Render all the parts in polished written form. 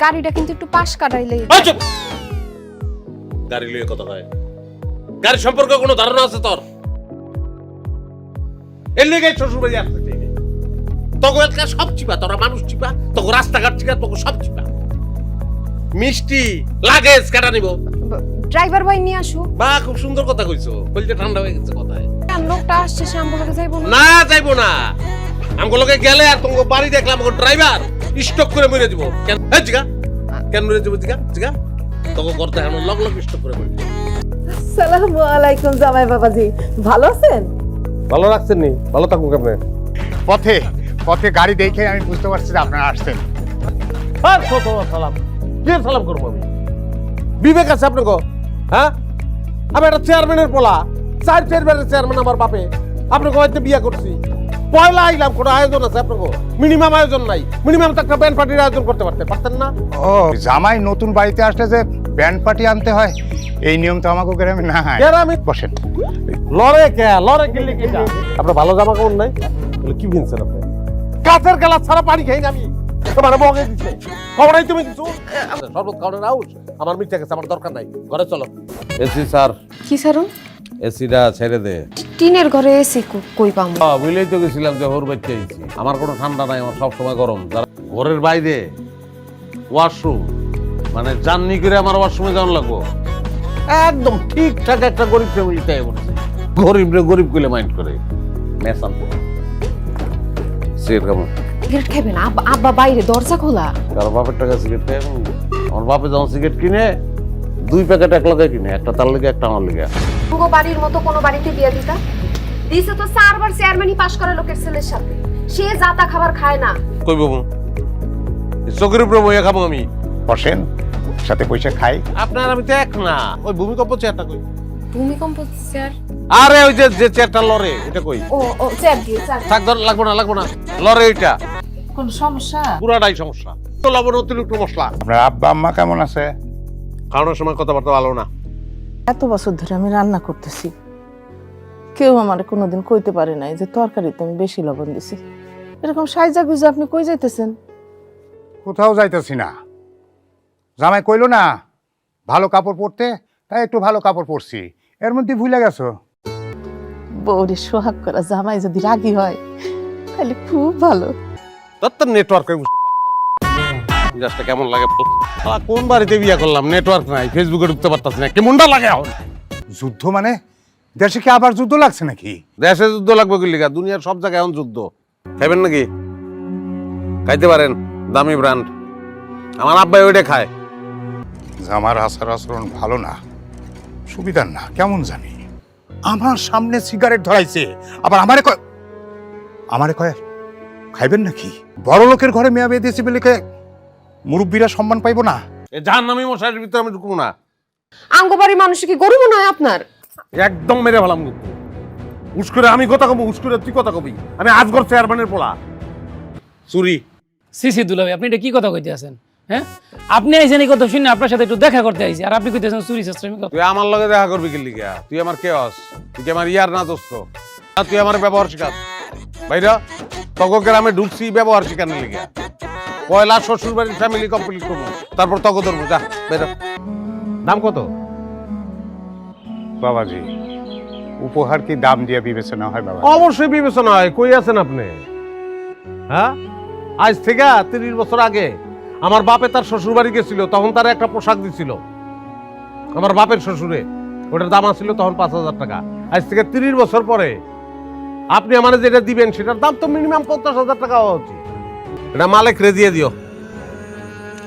গাড়িটা কিন্তু একটু পাশ কাটাইলে। গাড়ি লিয়ে কথা হয়, গাড়ি সম্পর্কে কোনো ধারণা আছে তোর? এর লেগে শ্বশুর বাড়ি আসতে চাইলে তখন একটা সব চিপা, তোরা মানুষ চিপা, তখন রাস্তাঘাট চিপা, তখন সব চিপা। মিষ্টি লাগেজ কাটা নিব, ড্রাইভার ভাই নিয়ে আসো। বা খুব সুন্দর কথা কইছো, বলতে ঠান্ডা হয়ে গেছে কথায়। লোকটা আসছে, সে আমগুলোকে যাইবো না? না যাইবো না, আমগুলোকে গেলে আর তোমাকে বাড়ি দেখলাম ড্রাইভার স্টক করে মরে দিব। কেন জিগা, কেন মরে দিব? জিগা জিগা তখন করতে এখন লগ লগ স্টক করে মরে দিব। আসসালামু আলাইকুম জামাই বাবাজি, ভালো আছেন? ভালো রাখছেন নি? ভালো থাকুন কেমনে? পথে পথে গাড়ি দেখে আমি বুঝতে পারছি যে আপনারা আসছেন। আর কত সালাম, কে সালাম করবো আমি? বিবেক আছে আপনাকে? হ্যাঁ, আমি একটা চেয়ারম্যানের পোলা, 4 চেয়ারম্যানের চেয়ারম্যান আমার বাপে। আপনাকে হয়তো বিয়ে করছি, পয়লা আইলাম, কোনো আয়োজন আছে আপনাকে? মিনিমাম আয়োজন নাই, মিনিমাম তো একটা ব্যান্ড পার্টির আয়োজন করতে পারতেন না? ও জামাই নতুন বাড়িতে আসলে যে ব্যান্ড পার্টি আনতে হয়, এই নিয়ম তো আমাকে গ্রামে না। আমি বসেন। লড়ে কে লড়ে কিনলে কি? আপনার ভালো জামা কাপড় নাই বলে কি কিনছেন আপনি? কাঁচের গেলা ছাড়া পানি খাই না আমি, তোমার বগে দিচ্ছে খবর নাই তুমি কিছু? শরবত খাওয়ানোর আউস আমার মিথ্যা গেছে, আমার দরকার নাই, ঘরে চলো। এসি স্যার, কি স্যার? এসিটা ছেড়ে দে। টিনের ঘরে এসি কই পাবো? বুঝলেই তো গেছিলাম যে হোর বাচ্চা আইছি, আমার কোনো ঠান্ডা নাই, আমার সবসময় গরম। যারা ঘরের বাইরে ওয়াশরুম, মানে জার্নি করে আমার ওয়াশরুমে যাওয়ার লাগবো, একদম ঠিকঠাক একটা গরিব ফ্যামিলিতে বলছে। গরিব রে গরিব গুলো মাইন্ড করে মেসান সিগারেট কেমন? সিগারেট খাবে না? আব্বা বাইরে, দরজা খোলা। কারো বাপের টাকা সিগারেট খাই? আমার বাপে যখন সিগারেট কিনে 2 প্যাকেট এক লগে কিনে, একটা তার লেগে একটা আমার লেগে। পুরো বাড়ির মতো কোনো বাড়িতে বিয়ে দিতা? দিছে তো 4 বার চেয়ারম্যানই পাশ করা লোকের ছেলের সাথে, সে জাতা খাবার খায় না। কই বাবু, চোখের উপরে বইয়া খাবো আমি? বসেন, সাথে পয়সা খাই। আপনার আমি তো এক না, ওই ভূমিকম্প চেয়ারটা কই? ভূমিকম্প চেয়ার? আরে ওই যে চেয়ারটা লড়ে, এটা কই? ও চেয়ার দিয়ে চেয়ার। থাক, ধর, লাগবো না লড়ে, এটা কোন সমস্যা? পুরাটাই সমস্যা। তো লবণ অতিরিক্ত মশলা। আপনার আব্বা আম্মা কেমন আছে? খাওয়ানোর সময় কথাবার্তা ভালো না। এত বছর ধরে আমি রান্না করতেছি, কেউ আমার কোনোদিন কইতে পারে নাই যে তরকারিতে আমি বেশি লবণ দিছি। এরকম সাইজা গুজা আপনি কই যাইতেছেন? কোথাও যাইতেছি না, জামাই কইলো না ভালো কাপড় পরতে, তাই একটু ভালো কাপড় পরছি। এর মধ্যে ভুলে গেছো? বউরে সোহাগ করা জামাই যদি রাগী হয় তাহলে খুব ভালো। তোর নেটওয়ার্কের জাস্টটা কেমন লাগে? কোন বাড়িতে বিয়ে করলাম, নেটওয়ার্ক নাই, ফেসবুকে ঢুকতে পারতাছি না, কেমনটা লাগে এখন? যুদ্ধ মানে দেশে কি আবার যুদ্ধ লাগছে নাকি? দেশে যুদ্ধ লাগবে কি লিগা? দুনিয়ার সব জায়গায় এখন যুদ্ধ। খাইবেন নাকি? খাইতে পারেন, দামি ব্র্যান্ড। আমার আব্বাই ওইটা খায়। জামার আচার আচরণ ভালো না, সুবিধার না, কেমন জানি। আমার সামনে সিগারেট ধরাইছে, আবার আমারে কয় খাইবেন নাকি? বড় লোকের ঘরে মেয়া বিয়ে দিয়েছি বলে মুরব্বীরা সম্মান পাইবো না? এই জাহান্নামী মশারির ভিতরে আমি ঢুকবো না। আঙ্গবাড়ি মানুষ কি গরু মনে হয় আপনার? একদম মেরে ফেলাম কিন্তু। উস করে আমি কথা কব, উস করে তুই কথা কবি। আমি আজগর চেয়ারম্যানের পোলা। চুরি সিসি দুলাভাই, আপনি এটা কি কথা কইতে আছেন? হ্যাঁ, আপনি আইছেন এই কথা শুনে আপনার সাথে একটু দেখা করতে আইছি, আর আপনি কইতেছেন চুরি চেষ্টামি কথা। তুই আমার লগে দেখা করবি কি লিগা? তুই আমার কে হস? তুই কি আমার ইয়ার না দোস্ত? আর তুই আমার ব্যবহার শিখাস? ভাইরা তগো গ্রামে ঢুকছি ব্যবহার শিখানোর লিগা। পয়লা শ্বশুর বাড়ির ফ্যামিলি কমপ্লিট করবো, তারপর তগো ধরবো। যা বেরো। দাম কত? বাবাজি, উপহার কি দাম দিয়ে বিবেচনা হয় বাবা? অবশ্যই বিবেচনা হয়। কই আছেন আপনি? হ্যাঁ, আজ থেকে 30 বছর আগে আমার বাপে তার শ্বশুর বাড়ি গেছিল, তখন তার একটা পোশাক দিছিল আমার বাপের শ্বশুরে, ওটার দাম ছিল তখন 5,000 টাকা। আজ থেকে 30 বছর পরে আপনি আমার যেটা দিবেন সেটার দাম তো মিনিমাম 50,000 টাকা হওয়া উচিত। এটা মালিক রে দিয়ে দিও।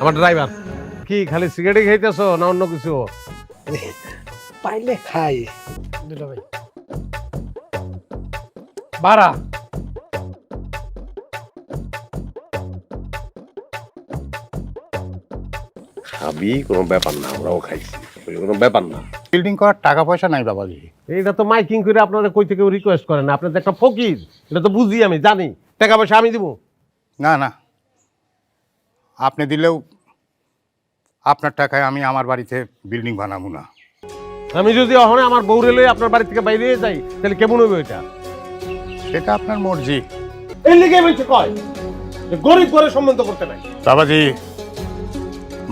আমার ড্রাইভার কি খালি সিগারেট খাইতেছো না অন্য কিছু? পাইলে খাই। দুলাভাই বাড়া খাবি, কোনো ব্যাপার না, আমরাও খাইছি, কোনো ব্যাপার না। বিল্ডিং করার টাকা পয়সা নাই বাবাজি। এটা তো মাইকিং করে আপনারা কই থেকে রিকোয়েস্ট করেন না? আপনাদের একটা ফকির, এটা তো বুঝি, আমি জানি। টাকা পয়সা আমি দিব না না, আপনি দিলেও আপনার টাকায় আমি আমার বাড়িতে বিল্ডিং বানাবো না। আমি যদি অহনে আমার বউরে লই আপনার বাড়ি থেকে বাইরে যাই তাহলে কেমন হবে এটা? সেটা আপনার মর্জি। এই লিগে বলছে কয় যে গরিব করে সম্বন্ধ করতে নাই। বাবাজি,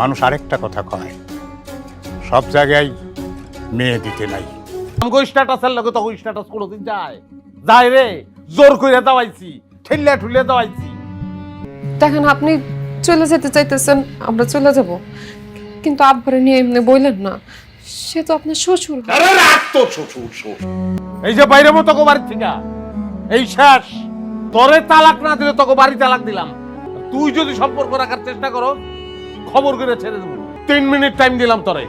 মানুষ আরেকটা কথা কয়, সব জায়গায় মেয়ে দিতে নাই। আমগো স্ট্যাটাসের লগে তো স্ট্যাটাস কোনোদিন যায় যায় রে, জোর করে দাওয়াইছি, ঠেললে ঠুলে দাওয়াইছি। দেখেন আপনি চলে যেতে চাইতেছেন, আমরা চলে যাব, কিন্তু আব্বারে নিয়ে এমনি বললেন না, সে তো আপনার শ্বশুর। আরে রাখ তো শ্বশুর শ্বশুর। এই যে বাইরে মতো বাড়ি থেকে এই শেষ, তোরে তালাক না দিলে তোকে বাড়ি তালাক দিলাম। তুই যদি সম্পর্ক রাখার চেষ্টা করো খবর করে ছেড়ে দেবো। 3 মিনিট টাইম দিলাম তোরে,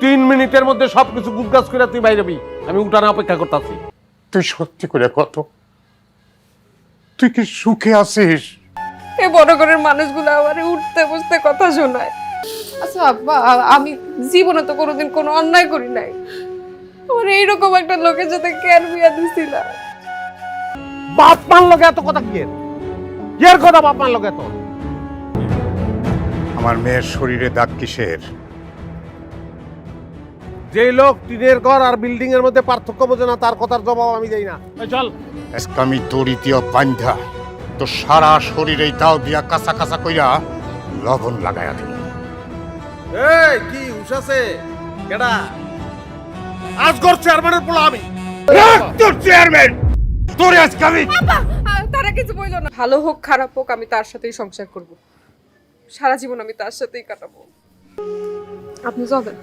3 মিনিটের মধ্যে সবকিছু গুজগাছ করে তুই বাইরে বি, আমি উঠানে অপেক্ষা করতেছি। তুই সত্যি করে কত, তুই কি সুখে আছিস? এই বড় ঘরের মানুষগুলো আমারে উঠতে বসতে কথা শোনায়। আচ্ছা আব্বা, আমি জীবনে তো কোনোদিন কোনো অন্যায় করি নাই, আমার এইরকম একটা লোকের সাথে কেন বিয়া দিছিল? বাপ মান লগে এত কথা কি এর কথা? বাপ মান লগে এত? আমার মেয়ের শরীরে দাগ কিসের? যে লোক টিনের ঘর আর বিল্ডিং এর মধ্যে পার্থক্য বোঝে না, তার কথার জবাব আমি দেই না। এই চল। আজকে আমি দড়িতীয় বান্ধা তো সারা শরীরে তাও দিয়া কাঁচা কাঁচা কইরা লবণ লাগাইয়া দিল। এই কি উঠাছে কেডা? আজগর চেয়ারম্যানের পোলা আমি। তোর চেয়ারম্যান তোর আজকে আমি তারা কিছু বললো না, ভালো হোক খারাপ হোক আমি তার সাথেই সংসার করব, সারা জীবন আমি তার সাথেই কাটাবো। আপনি চলেন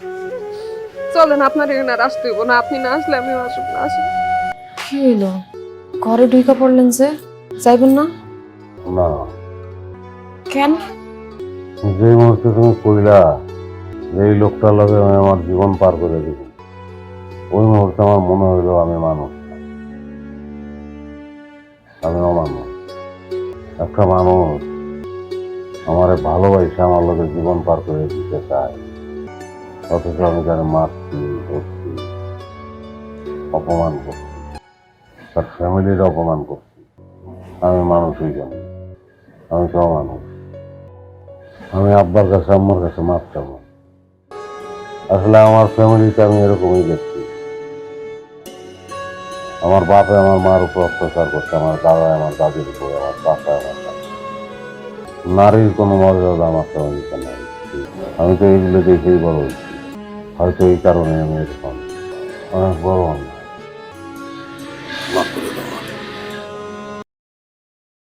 চলেন, আপনার এখানে আর আসতে হইব না, আপনি না আসলে আমি আসব না। আসেন। কি হইলো, ঘরে ঢুকা পড়লেন যে, যাইবেন না? না, কেন? যে মুহূর্তে তুমি কইলা যে এই লোকটার লগে আমি আমার জীবন পার করে দিব, ওই মুহূর্তে আমার মনে হইলো আমি মানুষ না, আমি অমানুষ। একটা মানুষ আমারে ভালোবাসে আমার লগে জীবন পার করে দিতে চায়, অথচ আমি তার মারছি, ধরছি, অপমান করছি, তার ফ্যামিলির অপমান করছি। আমি মানুষই কেন, আমি তো অমানুষ। আমি আব্বার কাছে আম্মার কাছে মাপ চাবো। আসলে আমার ফ্যামিলিতে আমি এরকমই দেখছি। আমার বাপে আমার মার উপর অত্যাচার করছে, আমার দাদা আমার দাদির উপর, আমার বাপা আমার কাছে। নারীর কোনো মর্যাদা আমার ফ্যামিলিতে নেই। আমি তো এইগুলো দেখেই বড় হয়েছি, হয়তো এই কারণে আমি এরকম অনেক বড় অন্যায়।